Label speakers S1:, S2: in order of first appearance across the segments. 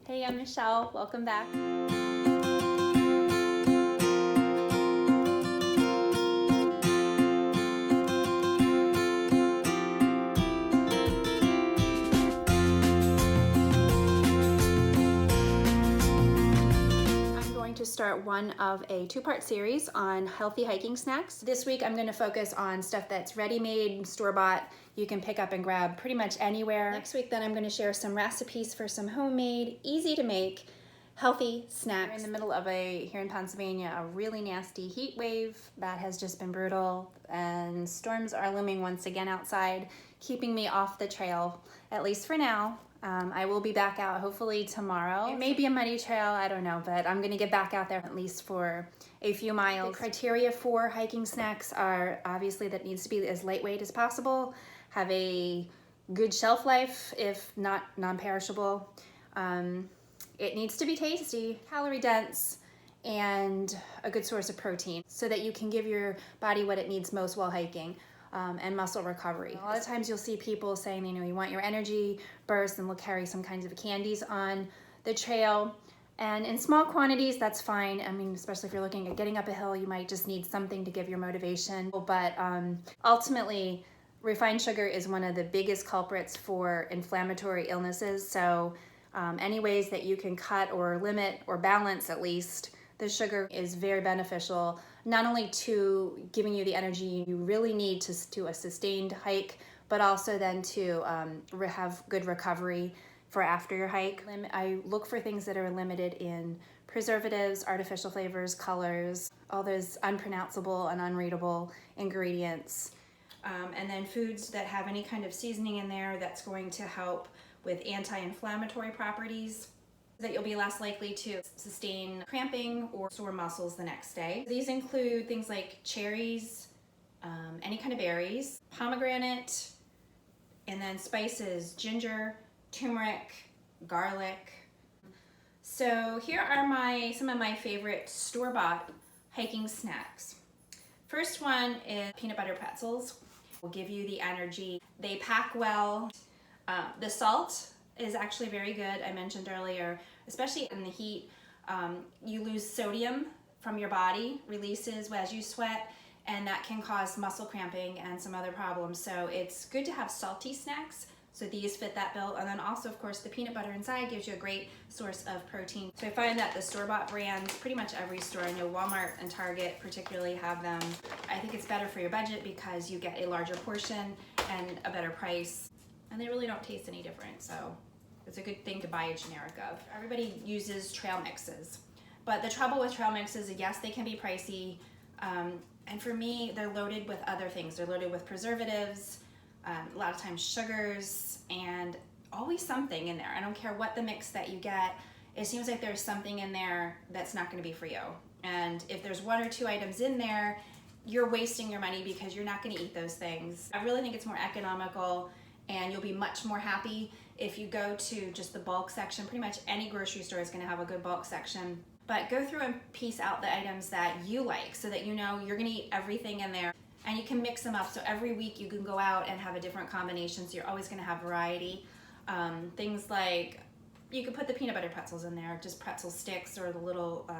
S1: Hey, I'm Michelle. Welcome back. I'm going to start one of a two-part series on healthy hiking snacks. This week I'm going to focus on stuff that's ready-made, store-bought, you can pick up and grab pretty much anywhere. Next week then I'm going to share some recipes for some homemade, easy to make, healthy snacks. We're in the middle of here in Pennsylvania, a really nasty heat wave that has just been brutal, and storms are looming once again outside, keeping me off the trail, at least for now. I will be back out hopefully tomorrow. It may be a muddy trail, I don't know, but I'm gonna get back out there at least for a few miles. The criteria for hiking snacks are obviously that it needs to be as lightweight as possible, have a good shelf life, if not non-perishable. It needs to be tasty, calorie-dense, and a good source of protein so that you can give your body what it needs most while hiking. And muscle recovery. A lot of times you'll see people saying, you want your energy burst, and they'll carry some kinds of candies on the trail. And in small quantities, that's fine. I mean, especially if you're looking at getting up a hill, you might just need something to give your motivation. But ultimately, refined sugar is one of the biggest culprits for inflammatory illnesses. So any ways that you can cut or limit or balance at least the sugar is very beneficial, not only to giving you the energy you really need to a sustained hike, but also then to have good recovery for after your hike. I look for things that are limited in preservatives, artificial flavors, colors, all those unpronounceable and unreadable ingredients. And then foods that have any kind of seasoning in there that's going to help with anti-inflammatory properties, that you'll be less likely to sustain cramping or sore muscles the next day. These include things like cherries, any kind of berries, pomegranate, and then spices, ginger, turmeric, garlic. So here are some of my favorite store-bought hiking snacks. First one is peanut butter pretzels. Will give you the energy. They pack well. The salt is actually very good. I mentioned earlier, especially in the heat, you lose sodium from your body, releases as you sweat, and that can cause muscle cramping and some other problems. So it's good to have salty snacks. So these fit that bill. And then also, of course, the peanut butter inside gives you a great source of protein. So I find that the store-bought brands, pretty much every store, I know Walmart and Target particularly have them. I think it's better for your budget because you get a larger portion and a better price. And they really don't taste any different, so it's a good thing to buy a generic of. Everybody uses trail mixes, but the trouble with trail mixes is, yes, they can be pricey, and for me, they're loaded with other things. They're loaded with preservatives, a lot of times sugars, and always something in there. I don't care what the mix that you get, it seems like there's something in there that's not gonna be for you. And if there's one or two items in there, you're wasting your money because you're not gonna eat those things. I really think it's more economical, and you'll be much more happy if you go to just the bulk section. Pretty much any grocery store is going to have a good bulk section, but go through and piece out the items that you like so that you know you're going to eat everything in there, and you can mix them up. So every week you can go out and have a different combination, so you're always going to have variety. Things like, you could put the peanut butter pretzels in there, just pretzel sticks, or the little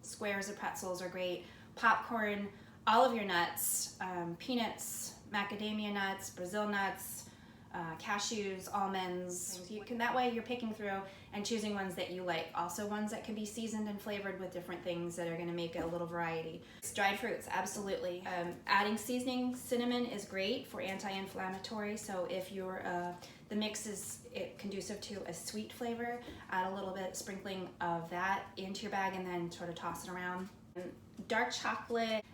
S1: squares of pretzels are great. Popcorn, all of your nuts, peanuts, macadamia nuts, Brazil nuts, cashews, almonds. That way you're picking through and choosing ones that you like. Also ones that can be seasoned and flavored with different things that are going to make it a little variety. Dried fruits, absolutely. Adding seasoning, cinnamon is great for anti-inflammatory. So if the mix is conducive to a sweet flavor, add a little bit, sprinkling of that into your bag, and then sort of toss it around. Dark chocolate,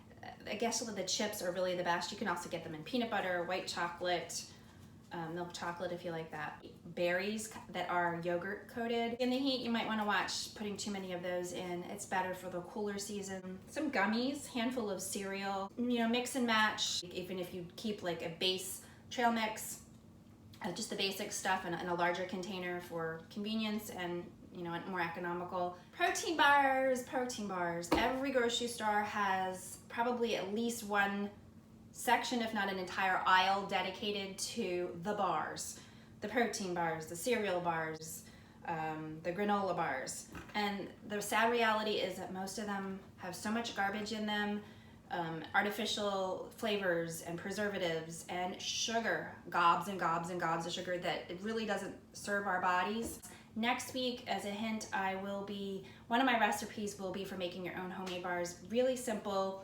S1: I guess the chips are really the best. You can also get them in peanut butter, white chocolate, milk chocolate if you like that. Berries that are yogurt coated. In the heat, you might want to watch putting too many of those in. It's better for the cooler season. Some gummies, handful of cereal, mix and match. Even if you keep like a base trail mix, just the basic stuff in a larger container for convenience and more economical. Protein bars. Every grocery store has probably at least one section, if not an entire aisle, dedicated to the bars, the protein bars, the cereal bars, the granola bars. And the sad reality is that most of them have so much garbage in them, artificial flavors and preservatives and sugar, gobs and gobs and gobs of sugar, that it really doesn't serve our bodies. Next week, as a hint, one of my recipes will be for making your own homemade bars. Really simple,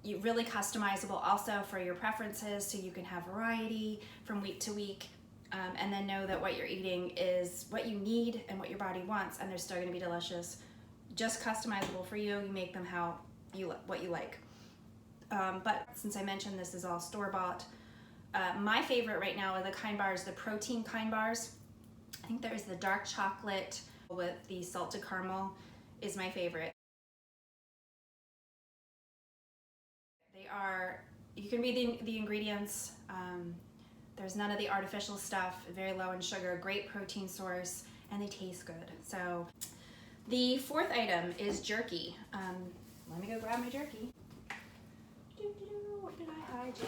S1: really customizable also for your preferences, so you can have variety from week to week. And then know that what you're eating is what you need and what your body wants, and they're still going to be delicious. Just customizable for you. You make them what you like. But since I mentioned this is all store-bought, my favorite right now are the kind bars, the protein kind bars. I think there's the dark chocolate with the salted caramel is my favorite. You can read the ingredients. There's none of the artificial stuff, very low in sugar, great protein source, and they taste good. So the fourth item is jerky. Let me go grab my jerky. What did I hide you?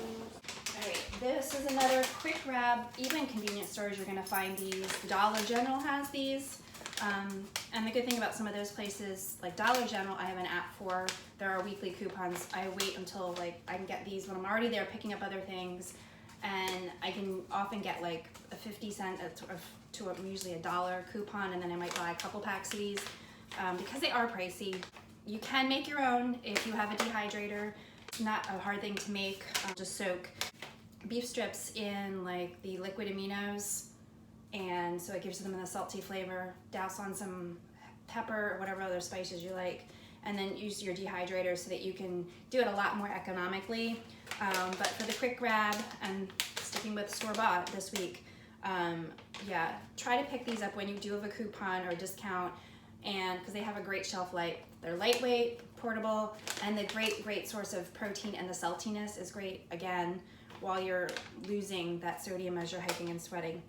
S1: All right, this is another quick grab. Even convenience stores, you're gonna find these. Dollar General has these. And the good thing about some of those places, like Dollar General, I have an app for. There are weekly coupons. I wait until I can get these when I'm already there picking up other things. And I can often get like a 50-cent to usually $1 coupon, and then I might buy a couple packs of these because they are pricey. You can make your own if you have a dehydrator. It's not a hard thing to make. Just soak beef strips in like the liquid aminos, and so it gives them the salty flavor. Douse on some pepper or whatever other spices you like, and then use your dehydrator so that you can do it a lot more economically. But for the quick grab, and sticking with store-bought this week, yeah, try to pick these up when you do have a coupon or discount, and because they have a great shelf life. They're lightweight, portable, and the great source of protein, and the saltiness is great, again, while you're losing that sodium as you're hiking and sweating.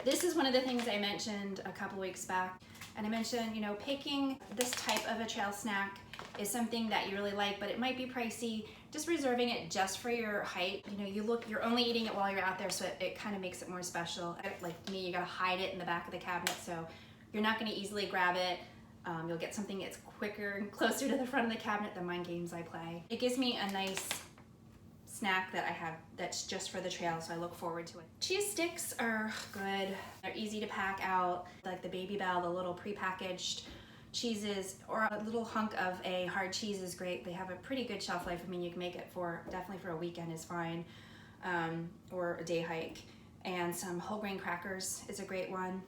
S1: This is one of the things I mentioned a couple weeks back, and I mentioned, picking this type of a trail snack is something that you really like, but it might be pricey. Just reserving it just for your hike. You're only eating it while you're out there, so it kind of makes it more special. Like me, you gotta hide it in the back of the cabinet, so you're not gonna easily grab it. You'll get something that's quicker and closer to the front of the cabinet than mind games I play. It gives me a nice snack that I have that's just for the trail, so I look forward to it. Cheese sticks are good. They're easy to pack out, like the Baby Bell, the little prepackaged cheeses, or a little hunk of a hard cheese is great. They have a pretty good shelf life. I mean, you can make it definitely for a weekend is fine, or a day hike. And some whole grain crackers is a great one.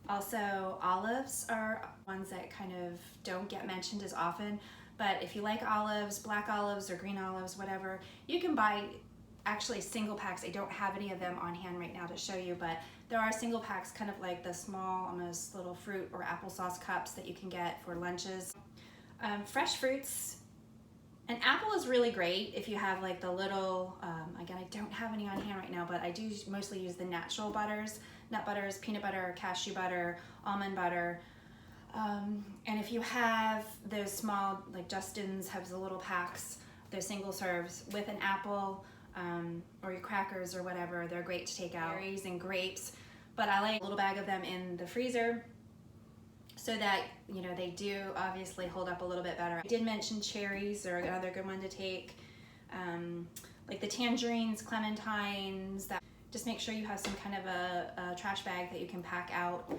S1: Also, olives are ones that kind of don't get mentioned as often, but if you like olives, black olives or green olives, whatever, you can buy actually single packs. I don't have any of them on hand right now to show you, but there are single packs, kind of like the small, almost little fruit or applesauce cups that you can get for lunches. Fresh fruits. An apple is really great if you have like the little, again, I don't have any on hand right now, but I do mostly use the natural butters, nut butters, peanut butter, cashew butter, almond butter. And if you have those small, like Justin's has the little packs, they're single serves with an apple, or your crackers or whatever, they're great to take out. Berries and grapes, but I like a little bag of them in the freezer so that, they do obviously hold up a little bit better. I did mention cherries are another good one to take, like the tangerines, clementines, just make sure you have some kind of a trash bag that you can pack out,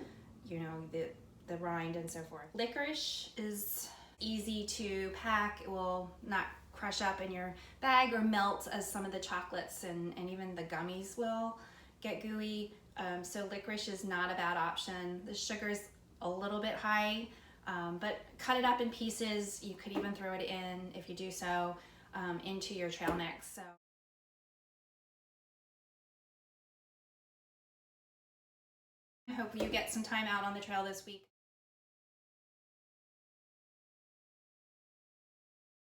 S1: the rind and so forth. Licorice is easy to pack. It will not crush up in your bag or melt as some of the chocolates and even the gummies will get gooey. So licorice is not a bad option. The sugar's a little bit high, but cut it up in pieces. You could even throw it in, if you do so, into your trail mix. So I hope you get some time out on the trail this week.